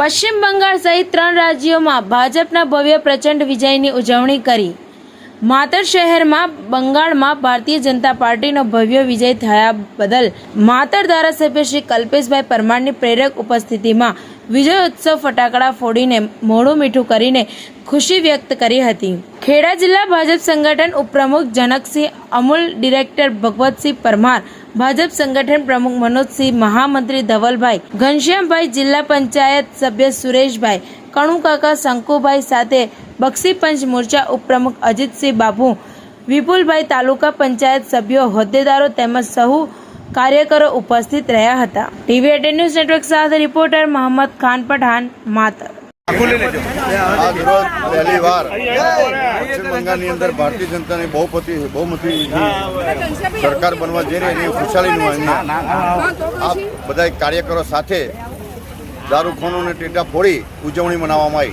પશ્ચિમ બંગાળ સહિત 3 રાજ્યોમાં ભાજપના ભવ્ય પ્રચંડ વિજયની ઉજવણી કરી। માતર શહેરમાં બંગાળમાં ભારતીય જનતા પાર્ટીનો ભવ્ય વિજય થયા બદલ માતર ધારાસભ્ય શ્રી કલ્પેશભાઈ પરમારની પ્રેરક ઉપસ્થિતિમાં વિજય ઉત્સવ ફટાકડા ફોડીને મોઢું મીઠું કરીને ખુશી વ્યક્ત કરી હતી। ખેડા જિલ્લા ભાજપ સંગઠન ઉપપ્રમુખ જનકસિંહ, અમૂલ ડિરેક્ટર ભગવતસિંહ પરમાર, ભાજપ સંગઠન પ્રમુખ મનોજસિંહ, મહામંત્રી ધવલભાઈ, ઘનશ્યામભાઈ, જિલ્લા પંચાયત સભ્ય સુરેશભાઈ, કણુકાકા, શંકુભાઈ સાથે બક્ષીપંચ મોરચા ઉપપ્રમુખ અજીતસિંહ બાબુ, વિપુલભાઈ, તાલુકા પંચાયત સભ્યો, હોદ્દેદારો તેમજ સહુ કાર્યકરો ઉપસ્થિત રહ્યા હતા। ટીવી 18 ન્યૂઝ નેટવર્ક સાથે રિપોર્ટર મોહમ્મદ ખાન પઠાણ, માતર। पहली बार पश्चिम बंगाल अंदर भारतीय जनता ने बहुमती सरकार बनवा जई रही है। खुशाली आप बधा कार्यकरो साथे दारूखानों ने टेटा फोड़ी उजवणी मनाववामां आई।